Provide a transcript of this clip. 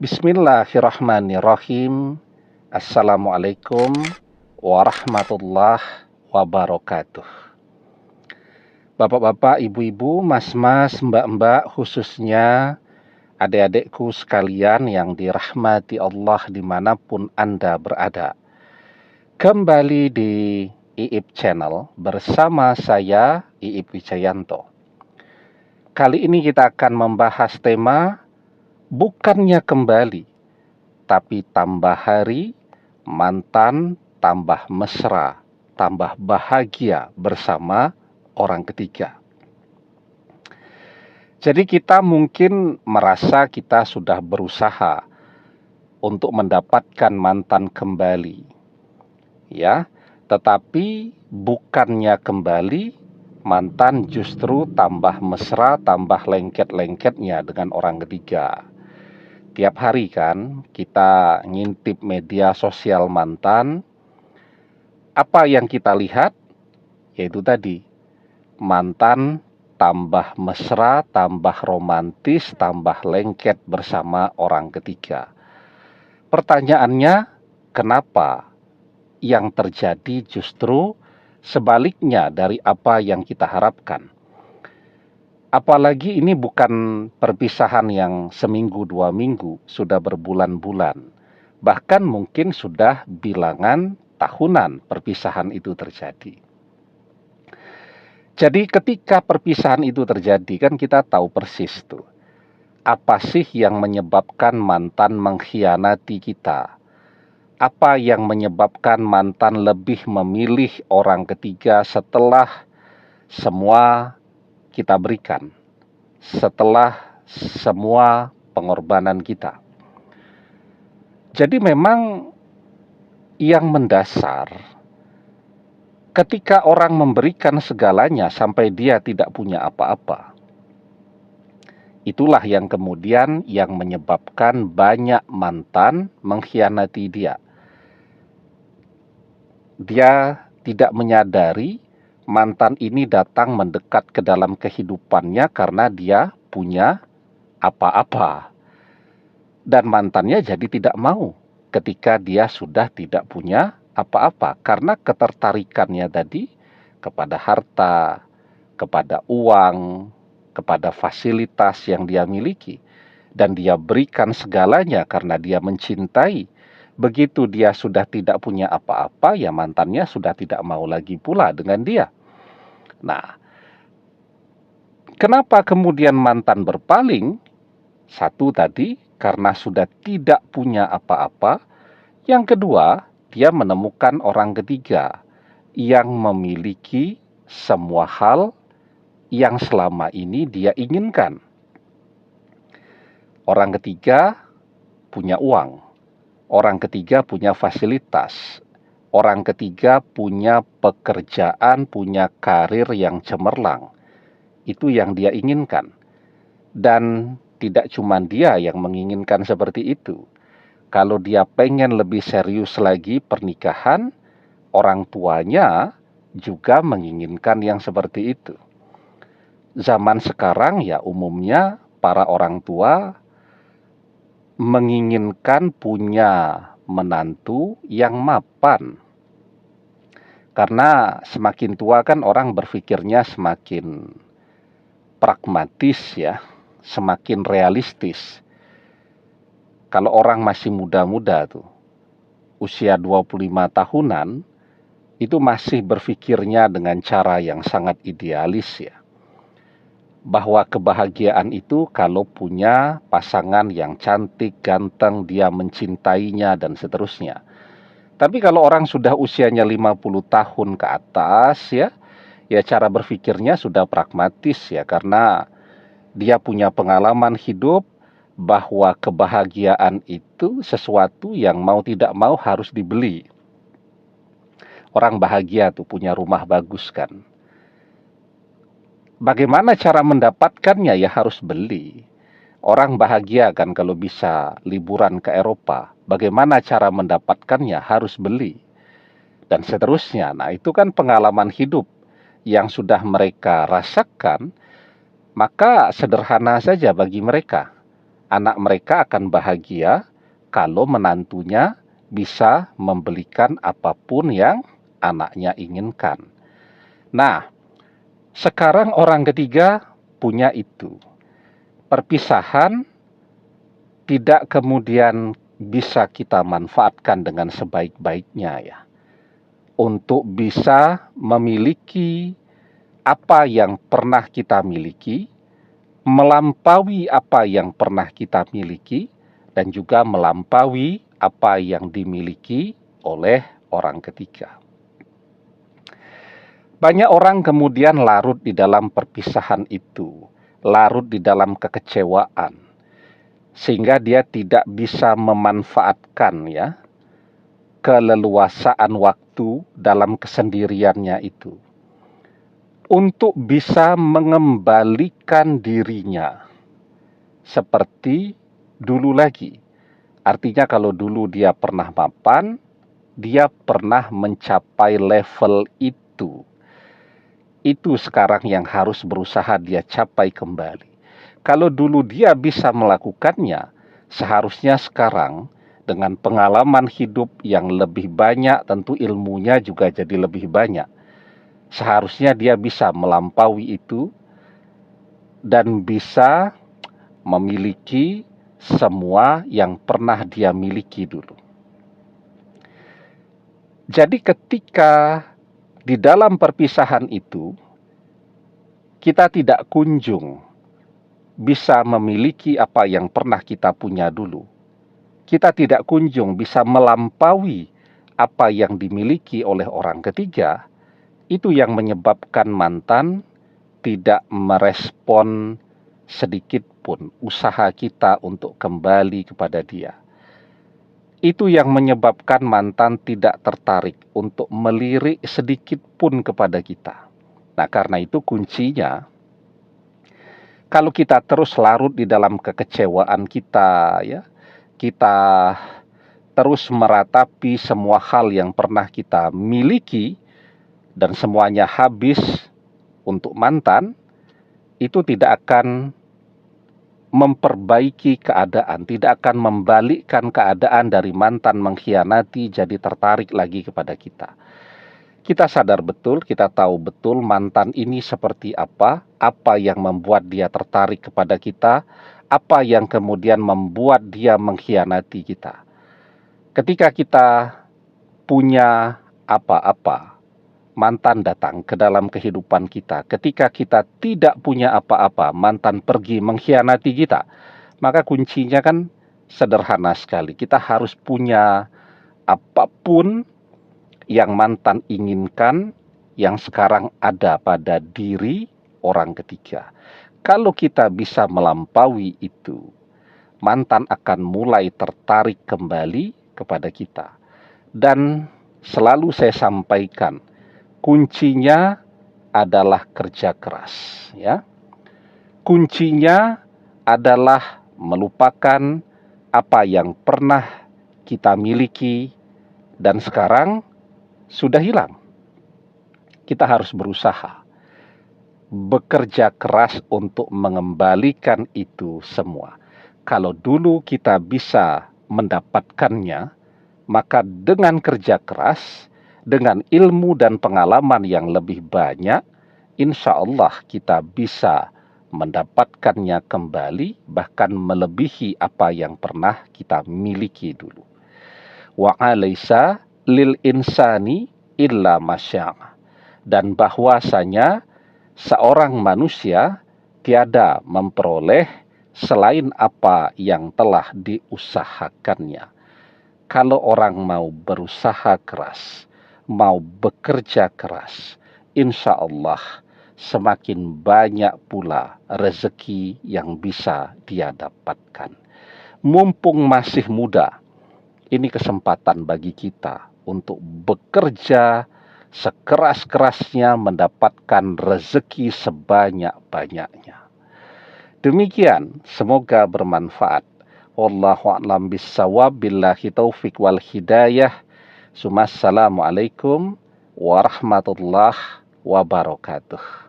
Bismillahirrahmanirrahim. Assalamualaikum warahmatullahi wabarakatuh. Bapak-bapak, ibu-ibu, mas-mas, mbak-mbak, khususnya adik-adikku sekalian yang dirahmati Allah dimanapun Anda berada. Kembali di IIP Channel bersama saya, IIP Wijayanto. Kali ini kita akan membahas tema bukannya kembali, tapi tambah hari, mantan tambah mesra, tambah bahagia bersama orang ketiga. Jadi kita mungkin merasa kita sudah berusaha untuk mendapatkan mantan kembali, ya, tetapi bukannya kembali, mantan justru tambah mesra, tambah lengket-lengketnya dengan orang ketiga. Tiap hari kan kita ngintip media sosial mantan, apa yang kita lihat? Yaitu tadi, mantan tambah mesra, tambah romantis, tambah lengket bersama orang ketiga. Pertanyaannya, kenapa yang terjadi justru sebaliknya dari apa yang kita harapkan? Apalagi ini bukan perpisahan yang seminggu, 2 minggu, sudah berbulan-bulan. Bahkan mungkin sudah bilangan tahunan perpisahan itu terjadi. Jadi ketika perpisahan itu terjadi, kan kita tahu persis tuh. Apa sih yang menyebabkan mantan mengkhianati kita? Apa yang menyebabkan mantan lebih memilih orang ketiga setelah semua kita berikan, setelah semua pengorbanan kita? Jadi memang yang mendasar, ketika orang memberikan segalanya sampai dia tidak punya apa-apa, itulah yang kemudian yang menyebabkan banyak mantan mengkhianati dia. Dia tidak menyadari mantan ini datang mendekat ke dalam kehidupannya karena dia punya apa-apa. Dan mantannya jadi tidak mau ketika dia sudah tidak punya apa-apa, karena ketertarikannya tadi kepada harta, kepada uang, kepada fasilitas yang dia miliki. Dan dia berikan segalanya karena dia mencintai. Begitu dia sudah tidak punya apa-apa, ya mantannya sudah tidak mau lagi pula dengan dia. Nah, kenapa kemudian mantan berpaling? Satu tadi, karena sudah tidak punya apa-apa. Yang kedua, dia menemukan orang ketiga yang memiliki semua hal yang selama ini dia inginkan. Orang ketiga punya uang, orang ketiga punya fasilitas, orang ketiga punya pekerjaan, punya karir yang cemerlang. Itu yang dia inginkan. Dan tidak cuma dia yang menginginkan seperti itu. Kalau dia pengen lebih serius lagi pernikahan, orang tuanya juga menginginkan yang seperti itu. Zaman sekarang ya umumnya para orang tua menginginkan punya menantu yang mapan. Karena semakin tua kan orang berpikirnya semakin pragmatis ya, semakin realistis. Kalau orang masih muda-muda tuh, usia 25 tahunan, itu masih berpikirnya dengan cara yang sangat idealis ya. Bahwa kebahagiaan itu kalau punya pasangan yang cantik, ganteng, dia mencintainya dan seterusnya. Tapi kalau orang sudah usianya 50 tahun ke atas ya cara berpikirnya sudah pragmatis ya, karena dia punya pengalaman hidup bahwa kebahagiaan itu sesuatu yang mau tidak mau harus dibeli. Orang bahagia tuh punya rumah bagus kan. Bagaimana cara mendapatkannya? Ya harus beli. Orang bahagia kan kalau bisa liburan ke Eropa. Bagaimana cara mendapatkannya? Harus beli. Dan seterusnya. Nah, itu kan pengalaman hidup yang sudah mereka rasakan, maka sederhana saja bagi mereka. Anak mereka akan bahagia kalau menantunya bisa membelikan apapun yang anaknya inginkan. Nah, sekarang orang ketiga punya itu. Perpisahan tidak kemudian bisa kita manfaatkan dengan sebaik-baiknya ya. Untuk bisa memiliki apa yang pernah kita miliki, melampaui apa yang pernah kita miliki, dan juga melampaui apa yang dimiliki oleh orang ketiga. Banyak orang kemudian larut di dalam perpisahan itu, larut di dalam kekecewaan, sehingga dia tidak bisa memanfaatkan ya keleluasaan waktu dalam kesendiriannya itu untuk bisa mengembalikan dirinya seperti dulu lagi. Artinya kalau dulu dia pernah mapan, dia pernah mencapai level itu. Itu sekarang yang harus berusaha dia capai kembali. Kalau dulu dia bisa melakukannya, seharusnya sekarang dengan pengalaman hidup yang lebih banyak, tentu ilmunya juga jadi lebih banyak. Seharusnya dia bisa melampaui itu dan bisa memiliki semua yang pernah dia miliki dulu. Jadi ketika di dalam perpisahan itu, kita tidak kunjung bisa memiliki apa yang pernah kita punya dulu. Kita tidak kunjung bisa melampaui apa yang dimiliki oleh orang ketiga. Itu yang menyebabkan mantan tidak merespon sedikit pun usaha kita untuk kembali kepada dia. Itu yang menyebabkan mantan tidak tertarik untuk melirik sedikit pun kepada kita. Nah, karena itu kuncinya, kalau kita terus larut di dalam kekecewaan kita, ya, kita terus meratapi semua hal yang pernah kita miliki dan semuanya habis untuk mantan, itu tidak akan memperbaiki keadaan, tidak akan membalikkan keadaan dari mantan mengkhianati jadi tertarik lagi kepada kita. Kita sadar betul, kita tahu betul mantan ini seperti apa yang membuat dia tertarik kepada kita, apa yang kemudian membuat dia mengkhianati kita. Ketika kita punya apa-apa, mantan datang ke dalam kehidupan kita. Ketika kita tidak punya apa-apa, mantan pergi mengkhianati kita. Maka kuncinya kan sederhana sekali. Kita harus punya apapun yang mantan inginkan, yang sekarang ada pada diri orang ketiga. Kalau kita bisa melampaui itu, mantan akan mulai tertarik kembali kepada kita. Dan selalu saya sampaikan, kuncinya adalah kerja keras, ya. Kuncinya adalah melupakan apa yang pernah kita miliki dan sekarang sudah hilang. Kita harus berusaha bekerja keras untuk mengembalikan itu semua. Kalau dulu kita bisa mendapatkannya, maka dengan kerja keras, dengan ilmu dan pengalaman yang lebih banyak, insya Allah kita bisa mendapatkannya kembali, bahkan melebihi apa yang pernah kita miliki dulu. Wa alaysa lil insani illa masya'a. Dan bahwasanya seorang manusia tiada memperoleh selain apa yang telah diusahakannya. Kalau orang mau berusaha keras, mau bekerja keras, insya Allah semakin banyak pula rezeki yang bisa dia dapatkan. Mumpung masih muda, ini kesempatan bagi kita untuk bekerja sekeras-kerasnya mendapatkan rezeki sebanyak-banyaknya. Demikian, semoga bermanfaat. Wallahu a'lam bissawab, billahi taufik wal hidayah. Assalamualaikum warahmatullahi wabarakatuh.